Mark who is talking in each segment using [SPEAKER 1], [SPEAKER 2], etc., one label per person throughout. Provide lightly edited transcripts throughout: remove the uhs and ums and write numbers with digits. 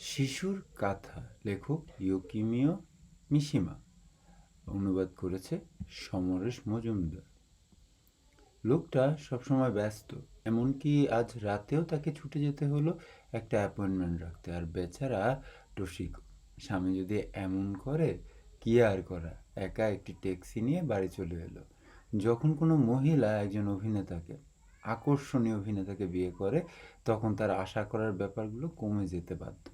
[SPEAKER 1] শিশুর কাথা লেখক ইউকিমিও মিশিমা, অনুবাদ করেছে সমরেশ মজুমদার। লোকটা সবসময় ব্যস্ত, এমনকি আজ রাতেও তাকে ছুটে যেতে হলো একটা অ্যাপয়েন্টমেন্ট রাখতে। আর বেচারা টসিকো, স্বামী যদি এমন করে কি আর করা, একা একটি ট্যাক্সি নিয়ে বাড়ি চলে এলো। যখন কোনো মহিলা একজন অভিনেতাকে, আকর্ষণীয় অভিনেতাকে বিয়ে করে, তখন তার আশা করার ব্যাপারগুলো কমে যেতে বাধ্য।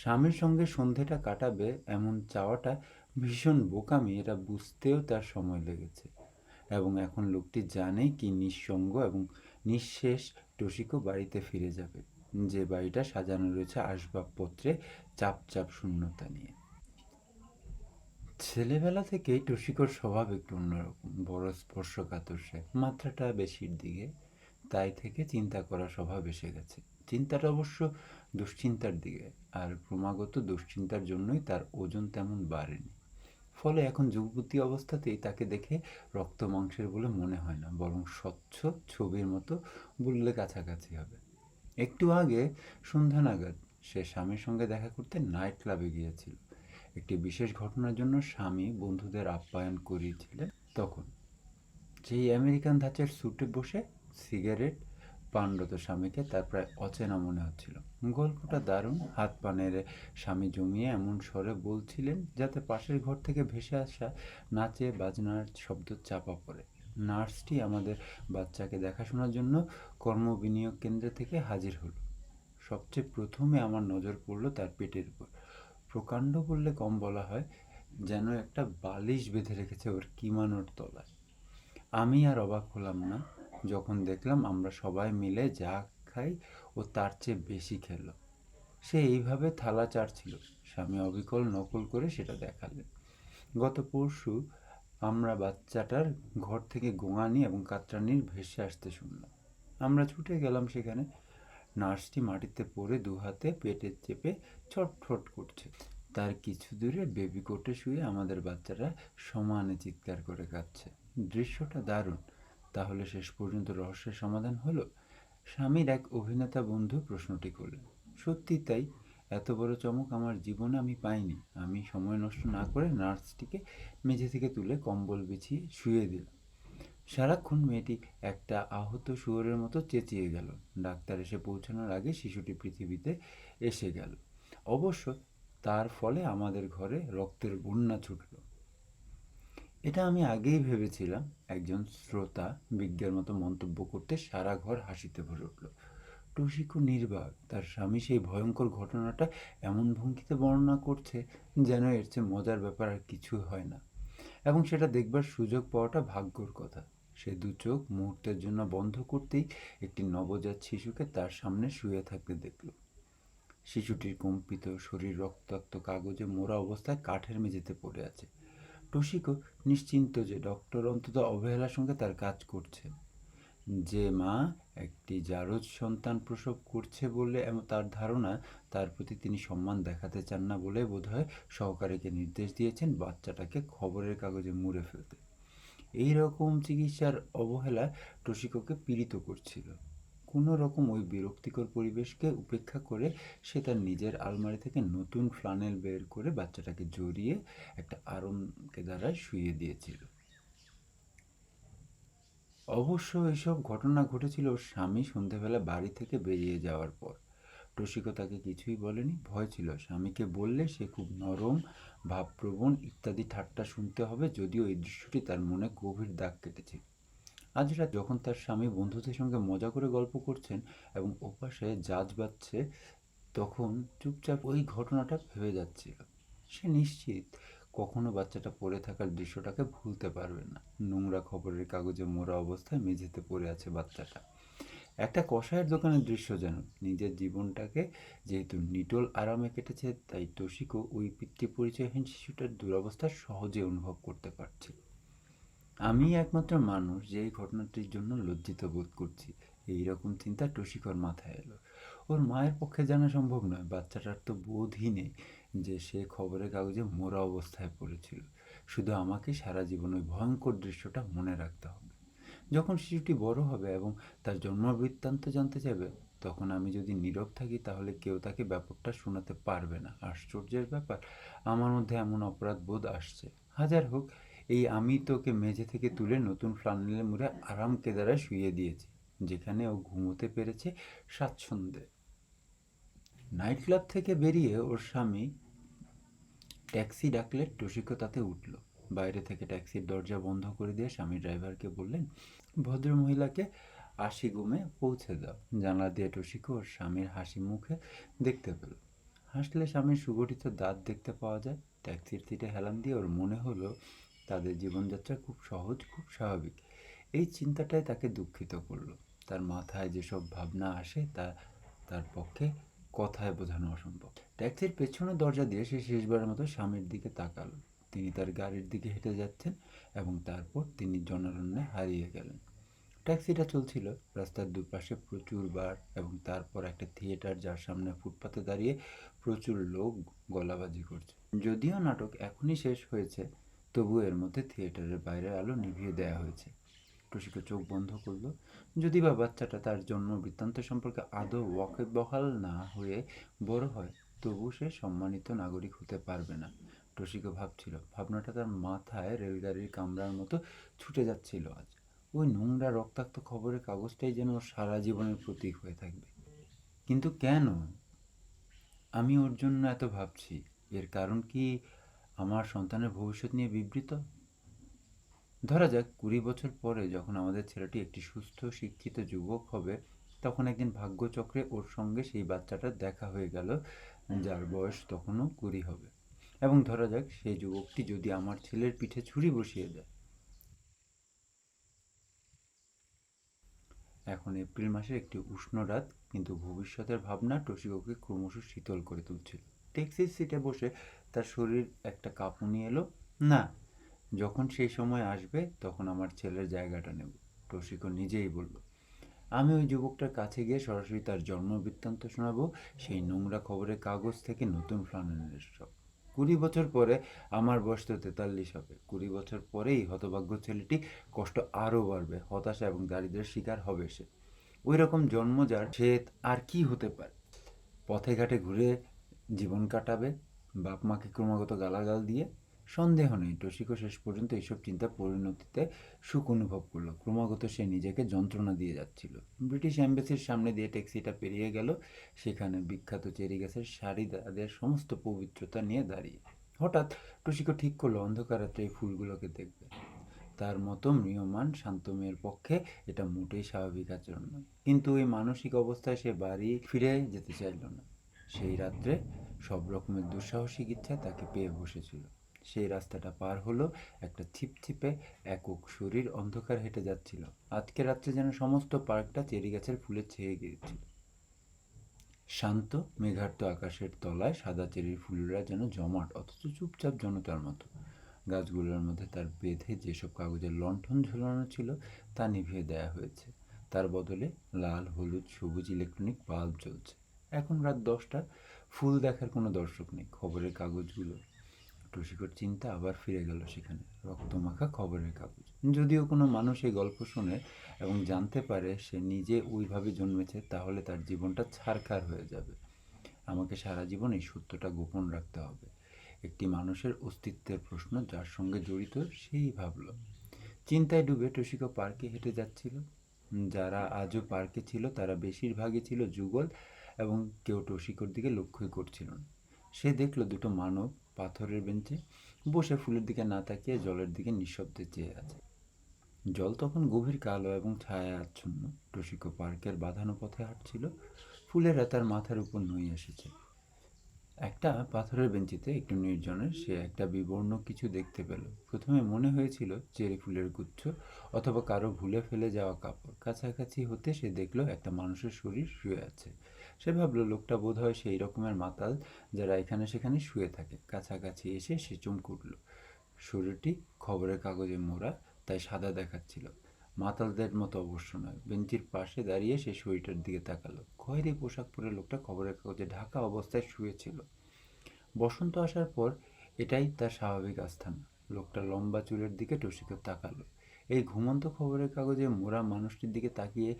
[SPEAKER 1] স্বামীর সঙ্গে সন্ধেটা কাটাবে এমন চাওয়াটা ভীষণ বোকামি, এটা বুঝতেও তার সময় লেগেছে। এবং এখন লোকটি জানে কি নিঃসঙ্গ এবং নিঃশেষ টসিকো বাড়িতে ফিরে যাবে, যে বাড়িটা সাজানো রয়েছে আসবাবপত্রে চাপ চাপ শূন্যতা নিয়ে। ছেলেবেলা থেকেই টসিকোর স্বভাব একটু অন্যরকম, বড় স্পর্শকাতর সে, মাত্রাটা বেশির দিকে। তাই থেকে চিন্তা করার স্বভাব এসে গেছে। চিন্তাটা অবশ্য দুশ্চিন্তার দিকে, আর ক্রমাগত দুশ্চিন্তার জন্যই তার ওজন তেমন বাড়েনি। ফলে এখন যুবতী অবস্থাতেই তাকে দেখে রক্ত মাংসের বলে মনে হয় না, বরং স্বচ্ছ ছবির মতো বললে কাছাকাছি হবে। একটু আগে সন্ধ্যা নাগাদ সে স্বামীর সঙ্গে দেখা করতে নাইট ক্লাবে গিয়েছিল। একটি বিশেষ ঘটনার জন্য স্বামী বন্ধুদের আপ্যায়ন করিয়েছিলেন। তখন যেই আমেরিকান ধাঁচের স্যুটে বসে সিগারেট পানরত স্বামীকে তার প্রায় অচেনা মনে হচ্ছিল। গল্পটা দারুণ, হাত পা নেড়ে স্বামী জমিয়ে এমন স্বরে বলছিলেন যাতে পাশের ঘর থেকে ভেসে আসা নাচে বাজনার শব্দ চাপা পড়ে। নার্সটি আমাদের বাচ্চাকে দেখাশোনার জন্য কর্মবিনিয়োগ কেন্দ্র থেকে হাজির হলো। সবচেয়ে প্রথমে আমার নজর পড়লো তার পেটের উপর। প্রকাণ্ড বললে কম বলা হয়, যেন একটা বালিশ বেঁধে রেখেছে ওর কিমানোর তলায়। আমি আর অবাক হলাম না যখন দেখলাম আমরা সবাই মিলে যা খাই ও তার চেয়ে বেশি খেলো। সে এইভাবে থালা চাটছিল, স্বামী অবিকল নকল করে সেটা দেখালেন। গত পরশু আমরা বাচ্চাটার ঘর থেকে গোঙানি এবং কাতরানির ভেসে আসতে শুনলাম। আমরা ছুটে গেলাম সেখানে। নার্সটি মাটিতে পড়ে দু হাতে পেটে চেপে ছটফট করছে। তার কিছু দূরে বেবি কোটে শুয়ে আমাদের বাচ্চারা সমানে চিৎকার করে কাঁদছে। দৃশ্যটা দারুণ। তাহলে শেষ পর্যন্ত রহস্যের সমাধান হলো? স্বামীর এক অভিনেতা বন্ধু প্রশ্নটি করলেন। সত্যি তাই, এত বড় চমক আমার জীবনে আমি পাইনি। আমি সময় নষ্ট না করে নার্সটিকে মেঝে থেকে তুলে কম্বল বিছিয়ে শুয়ে দিলাম। সারাক্ষণ মেয়েটি একটা আহত শুয়োরের মতো চেঁচিয়ে গেল। ডাক্তার এসে পৌঁছানোর আগে শিশুটি পৃথিবীতে এসে গেল। অবশ্য তার ফলে আমাদের ঘরে রক্তের বন্যা ছুটল। এটা আমি আগেই ভেবেছিলাম, একজন শ্রোতা বিজ্ঞার মতো মন্তব্য করতে সারা ঘর হাসিতে ভরে উঠল। টসিকো নির্বাক, তার স্বামী সেই ভয়ঙ্কর ঘটনাটা এমন ভঙ্গিতে বর্ণনা করছে যেন এর চেয়ে মজার ব্যাপার আর কিছু হয় না, এবং সেটা দেখবার সুযোগ পাওয়াটা ভাগ্যর কথা। সে দু চোখ মুহূর্তের জন্য বন্ধ করতেই একটি নবজাত শিশুকে তার সামনে শুয়ে থাকতে দেখল। শিশুটির কম্পিত শরীর রক্তাক্ত কাগজে মোড়া অবস্থায় কাঠের মেঝেতে পড়ে আছে। টসিকো নিশ্চিন্ত যে ডক্টর অন্তত অবহেলার সঙ্গে তার কাজ করছেন। যে মা একটি জারজ সন্তান প্রসব করছে বলে তার ধারণা, তার প্রতি তিনি সম্মান দেখাতে চান না বলে বোধহয় সহকারীকে নির্দেশ দিয়েছেন বাচ্চাটাকে খবরের কাগজে মুড়ে ফেলতে। এই রকম চিকিৎসার অবহেলা টসিকোকে পীড়িত করছিল। কোনো রকম ওই বিরক্তিকর পরিবেশকে উপেক্ষা করে সে তার নিজের আলমারি থেকে নতুন ফ্লানেল বের করে বাচ্চাটাকে জড়িয়ে একটা আরামকেদারায় শুইয়ে দিয়েছিল। অবশ্য এসব ঘটনা ঘটেছিল ওর স্বামী সন্ধেবেলা বাড়ি থেকে বেরিয়ে যাওয়ার পর। টসিকো তাকে কিছুই বলেনি, ভয় ছিল স্বামীকে বললে সে খুব নরম, ভাবপ্রবণ ইত্যাদি ঠাট্টা শুনতে হবে, যদিও এই দৃশ্যটি তার মনে গভীর দাগ কেটেছে। আজ রাত যখন তার স্বামী বন্ধুদের সঙ্গে মজা করে গল্প করছেন এবং ওপাশে জাজ বাজছে, তখন চুপচাপ ওই ঘটনাটা ভেবে যাচ্ছিল। সে নিশ্চিত কখনো বাচ্চাটা পড়ে থাকার দৃশ্যটাকে ভুলতে পারবে না। নোংরা খবরের কাগজে মোড়া অবস্থায় মেঝেতে পড়ে আছে বাচ্চাটা। একটা কসাইয়ের দোকানের দৃশ্য যেন। নিজের জীবনটাকে যেহেতু নিটোল আরামে কেটেছে, তাই টসিকো ওই পিতৃপরিচয়হীন শিশুটার দুরবস্থা সহজে অনুভব করতে পারছে। আমি একমাত্র মানুষ যে এই ঘটনাটির জন্য লজ্জিত বোধ করছি, এইরকম চিন্তা টসিকোর মাথায় এলো। ওর মায়ের পক্ষে জানা সম্ভব নয়, বাচ্চাটার তো বোধই নেই যে সে খবরের কাগজে মোড়া অবস্থায় পড়েছিল। শুধু আমাকে সারা জীবন ওই ভয়ঙ্কর দৃশ্যটা মনে রাখতে হবে। যখন শিশুটি বড় হবে এবং তার জন্মবৃত্তান্ত জানতে চাইবে, তখন আমি যদি নীরব থাকি তাহলে কেউ তাকে ব্যাপারটা শোনাতে পারবে না। আশ্চর্যের ব্যাপার, আমার মধ্যে এমন অপরাধ বোধ আসছে। হাজার হোক, এই আমি তোকে মেঝে থেকে তুলে নতুন ফ্লানেলে মুড়ে আরাম কেদারায় শুইয়ে দিয়েছি, যেখানে ও ঘুমোতে পেরেছে স্বাচ্ছন্দ্যে। নাইট ক্লাব থেকে বেরিয়ে ওর স্বামী ট্যাক্সি ডাকলে টসিকো তাতে উঠল। বাইরে থেকে ট্যাক্সির দরজা বন্ধ করে দিয়ে স্বামী ড্রাইভারকে বললেন, ভদ্রমহিলাকে আশিগুমে পৌঁছে দাও। জানলা দিয়ে টসিকো ওর স্বামীর হাসি মুখে দেখতে পেল। হাসলে স্বামীর সুগঠিত দাঁত দেখতে পাওয়া যায়। ট্যাক্সির সিটে হেলান দিয়ে ওর মনে হলো তাদের জীবনযাত্রা খুব সহজ, খুব স্বাভাবিক। এই চিন্তাটাই তাকে দুঃখিত করলো। তার মাথায় যেসব ভাবনা আসে তা তার পক্ষে কথায় বোঝানো অসম্ভব। ট্যাক্সির পেছনের দরজা দিয়ে সে শেষবারের মতো স্বামীর দিকে তাকালো। তিনি তার গাড়ির দিকে হেঁটে যাচ্ছেন এবং তারপর তিনি জনারণ্যে হারিয়ে গেলেন। ট্যাক্সিটা চলছিল। রাস্তার দুপাশে প্রচুর বার এবং তারপর একটা থিয়েটার, যার সামনে ফুটপাতে দাঁড়িয়ে প্রচুর লোক গলাবাজি করছে। যদিও নাটক এখনই শেষ হয়েছে, তবু এর মধ্যে থিয়েটারের বাইরের আলো নিভিয়ে দেওয়া হয়েছে। টুসিকে চোখ বন্ধ করলো। যদি বা বাচ্চাটা তার জন্ম বৃত্তান্ত সম্পর্কে আদৌ ওয়াকিবহাল না হয়ে বড় হয়, তবু সে সম্মানিত নাগরিক হতে পারবে না। টসিকো ভাবছিল, ভাবনাটা তার মাথায় রেলগাড়ির কামরার মতো ছুটে যাচ্ছিল আজ। ওই নোংরা রক্তাক্ত খবরের কাগজটাই যেন ওর সারা জীবনের প্রতীক হয়ে থাকবে। কিন্তু কেন আমি ওর জন্য এত ভাবছি? এর কারণ কি আমার সন্তানের ভবিষ্যৎ নিয়ে বিবৃত? ধরা যাক 20 বছর পরে যখন আমাদের ছেলেটি একটি সুস্থ শিক্ষিত যুবক হবে, তখন একদিন ভাগ্যচক্রে ওর সঙ্গে সেই বাচ্চাটার দেখা হয়ে গেল, যার বয়স তখনও 20 হবে। এবং ধরা যাক সেই যুবকটি যদি আমার ছেলের পিঠে ছুরি বসিয়ে দেয়। এখন এপ্রিল মাসের একটি উষ্ণ রাত, কিন্তু ভবিষ্যতের ভাবনা টসিকোকে ক্রমশ শীতল করে তুলছিল। ট্যাক্সির সিটে বসে তার শরীর একটা কাঁপুনি এলো। না, যখন সেই সময় আসবে তখন আমার ছেলের জায়গাটা নেব, টসিকো নিজেই বলল। আমি ওই যুবকটার কাছে গিয়ে সরাসরি তার জন্ম বৃত্তান্ত শোনাবো, সেই নোংরা খবরের কাগজ থেকে নতুন ফ্লানেলের সব। 20 বছর পরে আমার বয়স তো 43 হবে। 20 বছর পরেই হতভাগ্য ছেলেটি কষ্ট আরও বাড়বে, হতাশা এবং দারিদ্র্যের শিকার হবে সে। ওই রকম জন্ম যার, সে আর কি হতে পারে? পথে ঘাটে ঘুরে জীবন কাটাবে, বাপ মাকে ক্রমাগত গালাগাল দিয়ে। সন্দেহ নেই টসিকো শেষ পর্যন্ত এইসব চিন্তা পরিণতিতে সুখ অনুভব করলো। ক্রমাগত সে নিজেকে যন্ত্রণা দিয়ে যাচ্ছিল। ব্রিটিশ এম্বাসির সামনে দিয়ে ট্যাক্সিটা পেরিয়ে গেল। সেখানে বিখ্যাত চেরি গাছের সারি তাদের সমস্ত পবিত্রতা নিয়ে দাঁড়িয়ে। হঠাৎ টসিকো ঠিক করলো অন্ধকার রাত্রে এই ফুলগুলোকে দেখবে। তার মতো ম্রিয়মাণ শান্ত মেয়ের পক্ষে এটা মোটেই স্বাভাবিক আচরণ নয়। কিন্তু ওই মানসিক অবস্থায় সে বাড়ি ফিরে যেতে চাইল না। সেই রাত্রে সব রকমের দুঃসাহসিক ইচ্ছা তাকে পেয়ে বসেছিল। সেই রাস্তাটা পার হলো একটা ছিপছিপে একক শরীর অন্ধকার হেঁটে যাচ্ছিল। আজকে রাত্রে যেন সমস্ত পার্কটা চেরি গাছের ফুলে ছেয়ে গিয়েছিল। শান্ত মেঘার্ত আকাশের তলায় সাদা চেরির ফুলরা যেন জমাট, অথচ চুপচাপ জনতার মতো। গাছগুলোর মধ্যে তার বেঁধে যেসব কাগজের লণ্ঠন ঝোলানো ছিল তা নিভিয়ে দেয়া হয়েছে। তার বদলে লাল, হলুদ, সবুজ ইলেকট্রনিক বাল্ব জ্বলছে। এখন রাত 10টা, ফুল দেখার কোনো দর্শক নেই। খবরের কাগজগুলো, টসিকোর চিন্তা আবার ফিরে গেল সেখানে। রক্তমাখা খবরের কাগজ। যদিও কোনো মানুষ এই গল্প শোনে এবং জানতে পারে সে নিজে ওইভাবে জন্মেছে, তাহলে তার জীবনটা ছারখার হয়ে যাবে। আমাকে সারা জীবন এই সত্যটা গোপন রাখতে হবে। একটি মানুষের অস্তিত্বের প্রশ্ন যার সঙ্গে জড়িত, সেই ভাবল। চিন্তায় ডুবে টসিকো পার্কে হেঁটে যাচ্ছিল। যারা আজও পার্কে ছিল তারা বেশিরভাগই ছিল যুগল, এবং কেউ টসিকোর দিকে লক্ষ্যই করছিল না। সে দেখল দুটো মানব পাথরের বেঞ্চে বসে ফুলের দিকে না তাকিয়ে জলের দিকে নিঃশব্দে চেয়ে আছে। জল তখন গভীর কালো এবং ছায়ায় আচ্ছন্ন। টসিকো পার্কের বাঁধানো পথে হাঁটছিল। ফুলেরা তার মাথার উপর নুয়ে এসেছে। একটা পাথরের বেঞ্চিতে একটু নির্জনে সে একটা বিবর্ণ কিছু দেখতে পেল। প্রথমে মনে হয়েছিল চেরি ফুলের গুচ্ছ অথবা কারো ভুলে ফেলে যাওয়া কাপড়। কাছাকাছি হতে সে দেখল একটা মানুষের শরীর শুয়ে আছে। সে ভাবল লোকটা বোধ হয় সেই রকমের মাতাল যারা এখানে সেখানে শুয়ে থাকে। কাছাকাছি এসে সে চমকে উঠল। শরীরটি খবরের কাগজে মোড়া, তাই সাদা দেখাচ্ছিল। মাতালদের মতো অবশ্য নয়। বেঞ্চির পাশে দাঁড়িয়ে সে শরীরটার দিকে তাকালো। খয়েরি পোশাক পরে লোকটা খবরের কাগজে ঢাকা অবস্থায় শুয়েছিল। বসন্ত আসার পর এটাই তার স্বাভাবিক আস্থানা। লোকটা লম্বা চুলের দিকে টসিকো তাকালো। এই ঘুমন্ত খবরের কাগজে মোড়া মানুষটির দিকে তাকিয়ে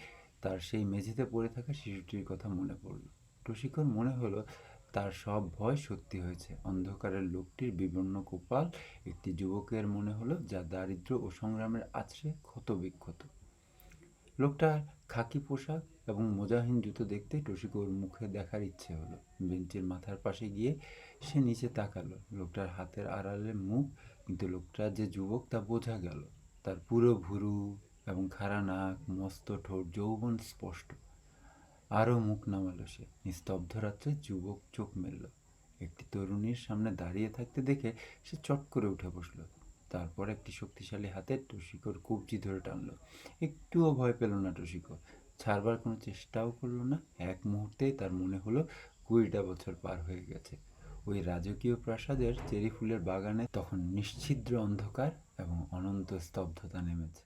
[SPEAKER 1] তার সেই মেঝেতে পড়ে থাকা শিশুটির কথা মনে পড়ল। টুসিকোর মনে হলো তার সব ভয় সত্যি হয়েছে। অন্ধকারের লোকটির বিবর্ণ কপাল একটি যুবকের মনে হলো, যা দারিদ্র্য ও সংগ্রামের আছড়ে ক্ষতবিক্ষত। লোকটার খাকি পোশাক এবং মোজাহীন জুতো দেখতে টুসিকোর মুখে দেখার ইচ্ছে হলো। বেঞ্চের মাথার পাশে গিয়ে সে নিচে তাকালো। লোকটার হাতের আড়ালে মুখ, কিন্তু লোকটা যে যুবক তা বোঝা গেল। তার পুরো ভুরু এবং খাড়া নাক, মস্ত ঠোঁট, যৌবন স্পষ্ট। আরও মুখ নামালো সে। নিস্তব্ধ রাত্রে যুবক চোখ মেলল। একটি তরুণীর সামনে দাঁড়িয়ে থাকতে দেখে সে চট করে উঠে বসল। তারপর একটি শক্তিশালী হাতে টুসিকোর কবজি ধরে টানল। একটুও ভয় পেল না টুসিকো, ছাড়বার কোনো চেষ্টাও করলো না। এক মুহূর্তেই তার মনে হলো 20টা বছর পার হয়ে গেছে। ওই রাজকীয় প্রাসাদের চেরি ফুলের বাগানে তখন নিশ্ছিদ্র অন্ধকার এবং অনন্ত স্তব্ধতা নেমেছে।